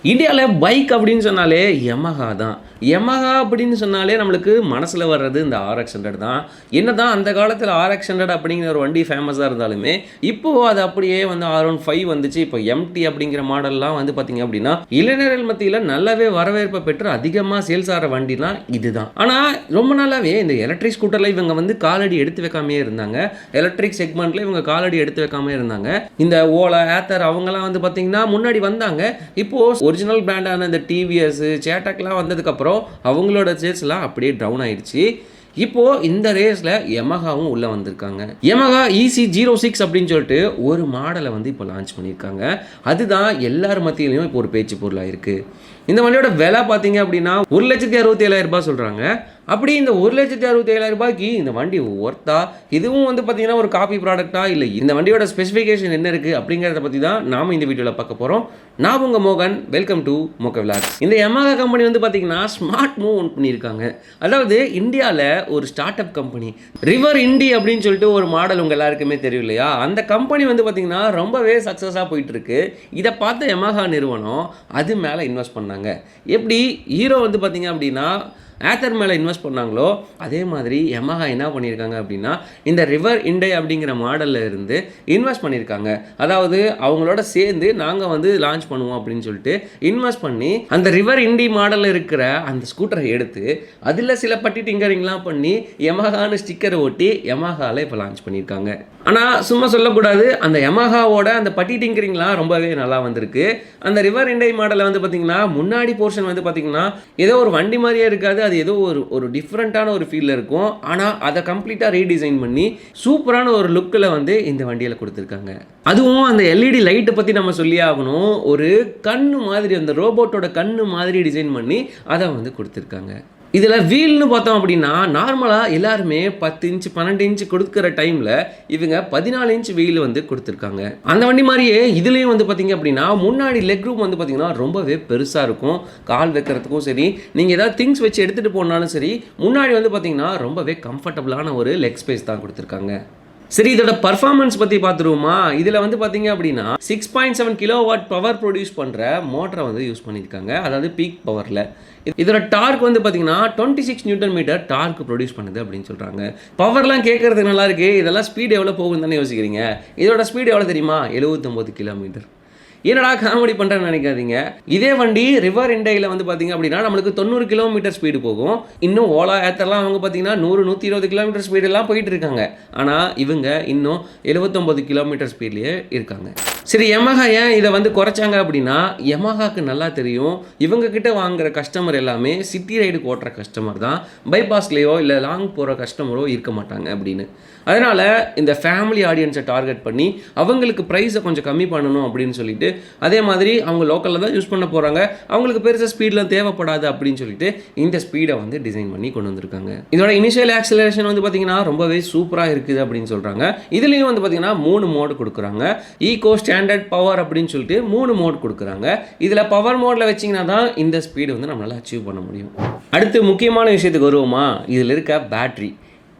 இந்தியாவில் பைக் அப்படின்னு சொன்னாலே யமஹா தான். யமஹா அப்படின்னு சொன்னாலே நம்மளுக்கு மனசில் வர்றது இந்த RX 100 தான். என்ன தான் அந்த காலத்தில் RX 100 அப்படிங்கிற ஒரு வண்டி ஃபேமஸாக இருந்தாலுமே, இப்போது அது அப்படியே வந்து R15 வந்துச்சு. இப்போ MT அப்படிங்கிற மாடல்லாம் வந்து பார்த்தீங்க அப்படின்னா, இளைஞர்கள் மத்தியில் நல்லாவே வரவேற்பை பெற்று அதிகமாக சேல்ஸ் ஆகிற வண்டினா இதுதான். ஆனால் ரொம்ப நாளாகவே இந்த எலக்ட்ரிக் ஸ்கூட்டரில் இவங்க வந்து காலடி எடுத்து வைக்காமே இருந்தாங்க. எலக்ட்ரிக் செக்மெண்ட்டில் இவங்க காலடி எடுத்து வைக்காமே இருந்தாங்க. இந்த ஓலா, ஏத்தர் அவங்கெல்லாம் வந்து பார்த்தீங்கன்னா முன்னாடி வந்தாங்க. இப்போது ஒரிஜினல் பிராண்டான இந்த டிவிஎஸ், சேட்டக்லாம் வந்ததுக்கப்புறம் அவங்களோட சேல்ஸ்லாம் அப்படியே டவுன் ஆயிடுச்சு. இப்போது இந்த ரேஸில் யமஹாவும் உள்ளே வந்திருக்காங்க. யமஹா EC06 அப்படின்னு சொல்லிட்டு ஒரு மாடலை வந்து இப்போ லான்ச் பண்ணியிருக்காங்க. அதுதான் எல்லார் மத்தியிலையும் இப்போ ஒரு பேச்சு பொருளாக இருக்குது. இந்த வண்டியோட விலை பார்த்தீங்க அப்படின்னா 1,67,000 சொல்கிறாங்க. அப்படி இந்த 1,67,000 இந்த வண்டி ஒர்த்தா? இதுவும் வந்து பார்த்தீங்கன்னா ஒரு காப்பி ப்ராடக்ட்டா? இல்லை இந்த வண்டியோட ஸ்பெசிஃபிகேஷன் என்ன இருக்குது அப்படிங்கிறத பற்றி தான் நாம் இந்த வீடியோவில் பார்க்க போகிறோம். நான் உங்கள் மோகன், வெல்கம் டு மோகன் விலாக்ஸ். இந்த யமஹா கம்பெனி வந்து பார்த்தீங்கன்னா ஸ்மார்ட் மூவ் ஒன் பண்ணியிருக்காங்க. அதாவது இந்தியாவில் ஒரு start up company River Indie அப்படின்னு சொல்லிட்டு ஒரு மாடல் உங்கள் எல்லாருக்குமே தெரியும் இல்லையா? அந்த கம்பெனி வந்து பார்த்தீங்கன்னா ரொம்பவே சக்ஸஸாக போயிட்டுருக்கு. இதை பார்த்த யமஹா நிறுவனம் அது மேலே இன்வெஸ்ட் பண்ணாங்க. எப்படி ஹீரோ வந்து பார்த்தீங்க அப்படின்னா ஏத்தர் மேலே இன்வெஸ்ட் பண்ணாங்களோ அதே மாதிரி யமஹா என்ன பண்ணியிருக்காங்க அப்படின்னா இந்த ரிவர் இண்டை அப்படிங்கிற மாடலில் இருந்து இன்வெஸ்ட் பண்ணியிருக்காங்க. அதாவது அவங்களோட சேர்ந்து நாங்கள் வந்து லான்ச் பண்ணுவோம் அப்படின்னு சொல்லிட்டு இன்வெஸ்ட் பண்ணி அந்த ரிவர் இண்டி மாடலில் இருக்கிற அந்த ஸ்கூட்டரை எடுத்து அதில் சில பட்டி டிங்கரிங்லாம் பண்ணி யமஹான்னு ஸ்டிக்கரை ஒட்டி யமஹாவில் இப்போ லான்ச் பண்ணியிருக்காங்க. ஆனால் சும்மா சொல்லக்கூடாது, அந்த யமஹாவோட அந்த பட்டி டிங்கரிங்லாம் ரொம்பவே நல்லா வந்திருக்கு. அந்த ரிவர் இண்டை மாடலில் வந்து பார்த்திங்கன்னா முன்னாடி போர்ஷன் வந்து பார்த்திங்கன்னா ஏதோ ஒரு வண்டி மாதிரியே இருக்காது. அது ஏதோ ஒரு டிஃப்ரெண்ட்டான ஒரு ஃபீலில் இருக்கும். ஆனால் அதை கம்ப்ளீட்டாக ரீடிசைன் பண்ணி சூப்பரான ஒரு லுக்கில் வந்து இந்த வண்டியில் கொடுத்துருக்காங்க. அதுவும் அந்த LED லைட்டை பற்றி நம்ம சொல்லி ஆகணும். ஒரு கண்ணு மாதிரி, அந்த ரோபோட்டோட கண்ணு மாதிரி டிசைன் பண்ணி அதை வந்து கொடுத்துருக்காங்க. இதில் வீல்னு பார்த்தோம் அப்படின்னா நார்மலாக எல்லாருமே 10 இன்ச்சு 12 இன்ச்சு கொடுக்குற டைமில் இவங்க 14 இன்ச் வீல் வந்து கொடுத்துருக்காங்க. அந்த வண்டி மாதிரியே இதுலேயும் வந்து பார்த்திங்க அப்படின்னா முன்னாடி லெக் ரூம் வந்து பார்த்திங்கன்னா ரொம்பவே பெருசாக இருக்கும். கால் வைக்கிறதுக்கும் சரி, நீங்கள் ஏதாவது திங்ஸ் வச்சு எடுத்துகிட்டு போனாலும் சரி, முன்னாடி வந்து பார்த்திங்கன்னா ரொம்பவே கம்ஃபர்டபுளான ஒரு லெக் ஸ்பேஸ் தான் கொடுத்துருக்காங்க. சரி, இதோட பர்ஃபார்மன்ஸ் பற்றி பார்த்துருவோமா? இதில் வந்து பார்த்தீங்க அப்படின்னா 6.7 கிலோவாட் பவர் ப்ரொடியூஸ் பண்ணுற மோட்டரை வந்து யூஸ் பண்ணியிருக்காங்க. அதாவது பீக் பவரில். இதோட டார்க் வந்து பார்த்தீங்கன்னா 26 நியூட்டன் மீட்டர் டார்க் ப்ரொடியூஸ் பண்ணுது அப்படின்னு சொல்கிறாங்க. பவர்லாம் கேட்குறதுக்கு நல்லா இருக்குது. இதெல்லாம் ஸ்பீடு எவ்வளோ போகுதுன்னு தானே யோசிக்கிறீங்க. இதோட ஸ்பீடு எவ்வளோ தெரியுமா? 79 கிலோமீட்டர். என்னடா காமெடி பண்ணுறேன்னு நினைக்காதீங்க. இதே வண்டி ரிவர் இண்டையில் வந்து பார்த்தீங்க அப்படின்னா நம்மளுக்கு 90 கிலோமீட்டர் ஸ்பீடு போகும். இன்னும் ஓலா ஏத்தர்லாம் அவங்க பார்த்தீங்கன்னா 100-120 கிலோமீட்டர் ஸ்பீடெல்லாம் போயிட்டு இருக்காங்க. ஆனால் இவங்க இன்னும் 79 கிலோமீட்டர் ஸ்பீட்லேயே இருக்காங்க. சரி, யமஹா ஏன் இதை வந்து குறைச்சாங்க அப்படின்னா யமஹாவுக்கு நல்லா தெரியும் இவங்க கிட்ட வாங்குற கஸ்டமர் எல்லாமே சிட்டி ரைடுக்கு ஓட்டுற கஸ்டமர் தான், பைபாஸ்லேயோ இல்லை லாங் போகிற கஸ்டமரோ இருக்க மாட்டாங்க அப்படின்னு. அதனால் இந்த ஃபேமிலி ஆடியன்ஸை டார்கெட் பண்ணி அவங்களுக்கு ப்ரைஸை கொஞ்சம் கம்மி பண்ணணும் அப்படின்னு சொல்லிட்டு, அதே மாதிரி அவங்க லோக்கலில் தான் யூஸ் பண்ண போகிறாங்க, அவங்களுக்கு பெருசாக ஸ்பீட்லாம் தேவைப்படாது அப்படின்னு சொல்லிட்டு இந்த ஸ்பீடை வந்து டிசைன் பண்ணி கொண்டு வந்திருக்காங்க. இதோட இனிஷியல் ஆக்சிலரேஷன் வந்து பார்த்திங்கன்னா ரொம்பவே சூப்பராக இருக்குது அப்படின்னு சொல்கிறாங்க. இதுலேயும் வந்து பார்த்திங்கன்னா 3 மோடு கொடுக்குறாங்க. ஈகோ, ஸ்டாண்டர்ட், பவர் அப்படின்னு சொல்லிட்டு 3 மோட் கொடுக்குறாங்க. இதில் பவர் மோடில் வச்சிங்கன்னா தான் இந்த ஸ்பீடு வந்து நம்மளால் அச்சீவ் பண்ண முடியும். அடுத்து முக்கியமான விஷயத்துக்கு வருவோமா? இதில் இருக்க பேட்ரி.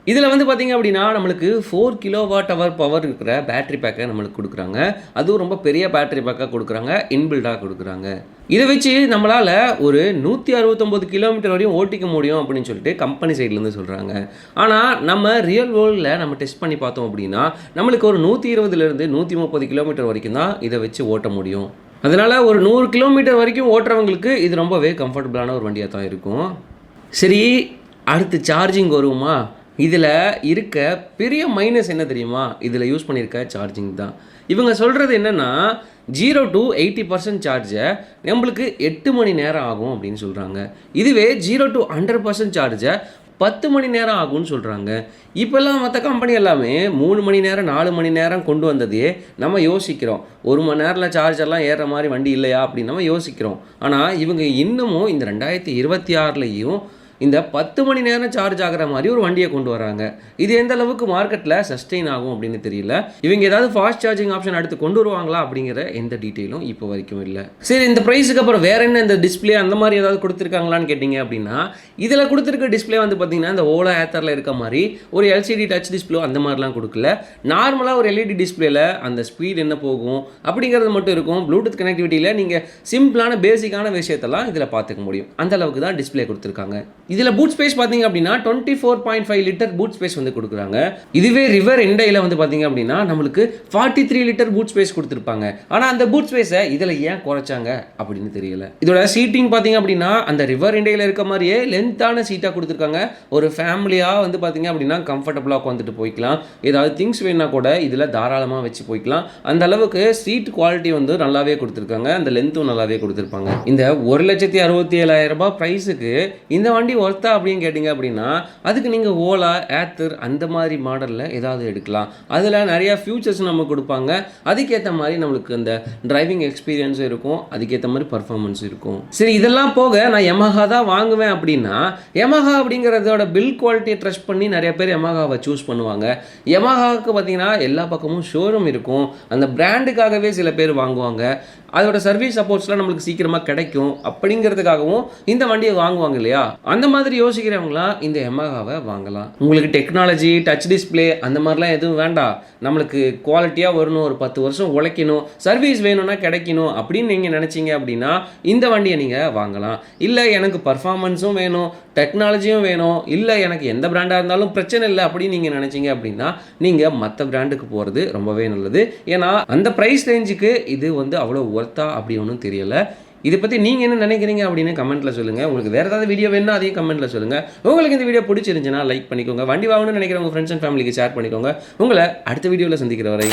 இதில் வந்து பார்த்திங்க அப்படின்னா நம்மளுக்கு 4 கிலோவாட் ஹவர் பவர் இருக்கிற பேட்ரி பேக்கை நம்மளுக்கு கொடுக்குறாங்க. அதுவும் ரொம்ப பெரிய பேட்ரி பேக்காக கொடுக்குறாங்க, இன்பில்டாக கொடுக்குறாங்க. இதை வச்சு நம்மளால் ஒரு 169 கிலோமீட்டர் வரையும் ஓட்டிக்க முடியும் அப்படின்னு சொல்லிட்டு கம்பெனி சைட்லேருந்து சொல்கிறாங்க. ஆனால் நம்ம ரியல் வேர்ல்டில் நம்ம டெஸ்ட் பண்ணி பார்த்தோம் அப்படின்னா நம்மளுக்கு ஒரு 120லேருந்து 130 கிலோமீட்டர் வரைக்கும் தான் இதை வச்சு ஓட்ட முடியும். அதனால் ஒரு 100 கிலோமீட்டர் வரைக்கும் ஓட்டுறவங்களுக்கு இது ரொம்பவே கம்ஃபர்டபுளான ஒரு வண்டியாக தான் இருக்கும். சரி, அடுத்து சார்ஜிங் வருவோமா? இதில் இருக்க பெரிய மைனஸ் என்ன தெரியுமா? இதில் யூஸ் பண்ணியிருக்க சார்ஜிங் தான். இவங்க சொல்கிறது என்னென்னா 0 to 80% சார்ஜை நம்மளுக்கு 8 மணி நேரம் ஆகும் அப்படின்னு சொல்கிறாங்க. இதுவே 0 to 100% சார்ஜை 10 மணி நேரம் ஆகும்னு சொல்கிறாங்க. இப்போல்லாம் மற்ற கம்பெனி எல்லாமே 3 மணி நேரம் 4 மணி நேரம் கொண்டு வந்ததே நம்ம யோசிக்கிறோம். 1 மணி நேரத்தில் சார்ஜெல்லாம் ஏறுற மாதிரி வண்டி இல்லையா அப்படின்னு நம்ம யோசிக்கிறோம். ஆனால் இவங்க இன்னமும் இந்த 2026லையும் இந்த 10 மணி நேரம் சார்ஜ் ஆகிற மாதிரி ஒரு வண்டியை கொண்டு வராங்க. இது எந்த அளவுக்கு மார்க்கெட்டில் சஸ்டெயின் ஆகும் அப்படின்னு தெரியல. இவங்க ஏதாவது ஃபாஸ்ட் சார்ஜிங் ஆப்ஷன் அடுத்து கொண்டு வருவாங்களா அப்படிங்கிற எந்த டீட்டெயிலும் இப்போ வரைக்கும் இல்லை. சரி, இந்த ப்ரைஸுக்கு அப்புறம் வேற என்ன இந்த டிஸ்பிளே அந்த மாதிரி ஏதாவது கொடுத்துருக்காங்களான்னு கேட்டிங்க அப்படின்னா, இதில் கொடுத்துருக்க டிஸ்பிளே வந்து பார்த்தீங்கன்னா இந்த ஓலா ஏத்தரில் இருக்க மாதிரி ஒரு எல்சிடி டச் டிஸ்பிளே அந்த மாதிரிலாம் கொடுக்கல. நார்மலாக ஒரு எல்இடி டிஸ்பிளேல அந்த ஸ்பீட் என்ன போகும் அப்படிங்கிறது மட்டும் இருக்கும். ப்ளூடூத் கனெக்டிவிட்டியில் நீங்கள் சிம்பிளான பேசிக்கான விஷயத்தெல்லாம் இதில் பார்த்துக்க முடியும். அந்த அளவுக்கு தான் டிஸ்பிளே கொடுத்துருக்காங்க. இதில் பூட் ஸ்பேஸ் பார்த்தீங்க அப்படின்னா 24.5 லிட்டர் பூட் ஸ்பேஸ் வந்து கொடுக்குறாங்க. இதுவே ரிவர் இண்டையில் வந்து பார்த்தீங்க அப்படின்னா நம்மளுக்கு 43 லிட்டர் பூட் ஸ்பேஸ் கொடுத்துருப்பாங்க. ஆனால் அந்த பூட் ஸ்பேஸை இதில் ஏன் குறைச்சாங்க அப்படின்னு தெரியல. இதோட சீட்டிங் பார்த்தீங்க அப்படின்னா அந்த ரிவர் இண்டையில் இருக்க மாதிரியே லென்த்தான சீட்டாக கொடுத்துருக்காங்க. ஒரு ஃபேமிலியாக வந்து பார்த்தீங்க அப்படின்னா கம்ஃபர்டபுளாக உட்காந்துட்டு போய்க்கலாம். ஏதாவது திங்ஸ் வேணா கூட இதில் தாராளமாக வச்சு போய்க்கலாம். அந்த அளவுக்கு சீட் குவாலிட்டி வந்து நல்லாவே கொடுத்துருக்காங்க. அந்த லென்த்தும் நல்லாவே கொடுத்துருப்பாங்க. இந்த 1,67,000 ரூபாய் ப்ரைஸுக்கு இந்த வண்டி ஒர்த்தா அப்படின்னு கேட்டிங்க அப்படின்னா அதுக்கு நீங்கள் ஓலா ஏத்தர் அந்த மாதிரி மாடலில் ஏதாவது எடுக்கலாம். அதில் நிறையா ஃபியூச்சர்ஸ் நம்ம கொடுப்பாங்க. அதுக்கேற்ற மாதிரி நம்மளுக்கு அந்த டிரைவிங் எக்ஸ்பீரியன்ஸும் இருக்கும், அதுக்கேற்ற மாதிரி பர்ஃபார்மன்ஸ் இருக்கும். சரி, இதெல்லாம் போக நான் யமஹா தான் வாங்குவேன் அப்படின்னா யமஹா அப்படிங்கிறதோட பில் குவாலிட்டியை ட்ரஸ்ட் பண்ணி நிறைய பேர் யமஹாவை சூஸ் பண்ணுவாங்க. யமஹாவுக்கு பார்த்தீங்கன்னா எல்லா பக்கமும் ஷோரூம் இருக்கும். அந்த பிராண்டுக்காகவே சில பேர் வாங்குவாங்க. அதோட சர்வீஸ் சப்போர்ட்ஸ்லாம் நம்மளுக்கு சீக்கிரமாக கிடைக்கும் அப்படிங்கிறதுக்காகவும் இந்த வண்டியை வாங்குவாங்க இல்லையா? அந்த மாதிரி யோசிக்கிறவங்களாம் இந்த யமஹாவை வாங்கலாம். உங்களுக்கு டெக்னாலஜி டச் டிஸ்பிளே அந்த மாதிரிலாம் எதுவும் வேண்டாம், நம்மளுக்கு குவாலிட்டியாக வரணும், ஒரு 10 வருஷம் உழைக்கணும், சர்வீஸ் வேணும்னா கிடைக்கணும் அப்படின்னு நீங்கள் நினச்சிங்க அப்படின்னா இந்த வண்டியை நீங்கள் வாங்கலாம். இல்லை எனக்கு பர்ஃபார்மன்ஸும் வேணும், டெக்னாலஜியும் வேணும், இல்லை எனக்கு எந்த பிராண்டாக இருந்தாலும் பிரச்சனை இல்லை அப்படின்னு நீங்கள் நினச்சிங்க அப்படின்னா நீங்கள் மற்ற பிராண்டுக்கு போகிறது ரொம்பவே நல்லது. ஏன்னா அந்த ப்ரைஸ் ரேஞ்சுக்கு இது வந்து அவ்வளோ ஒர்த்தா அப்படி ஒன்றும் தெரியல. இதை பற்றி நீங்கள் என்ன நினைக்கிறீங்க அப்படின்னு கமெண்ட்டில் சொல்லுங்கள். உங்களுக்கு வேறு ஏதாவது வீடியோ வேணும்னா அதையும் கமெண்ட்டில் சொல்லுங்கள். உங்களுக்கு இந்த வீடியோ பிடிச்சிருந்துச்சுன்னா லைக் பண்ணிக்கோங்க. வண்டி வாங்கணும்னு நினைக்கிற உங்கள் ஃப்ரெண்ட்ஸ் அண்ட் ஃபேமிலிக்கு ஷேர் பண்ணிக்கோங்க. உங்களை அடுத்த வீடியோவில் சந்திக்கிற வரை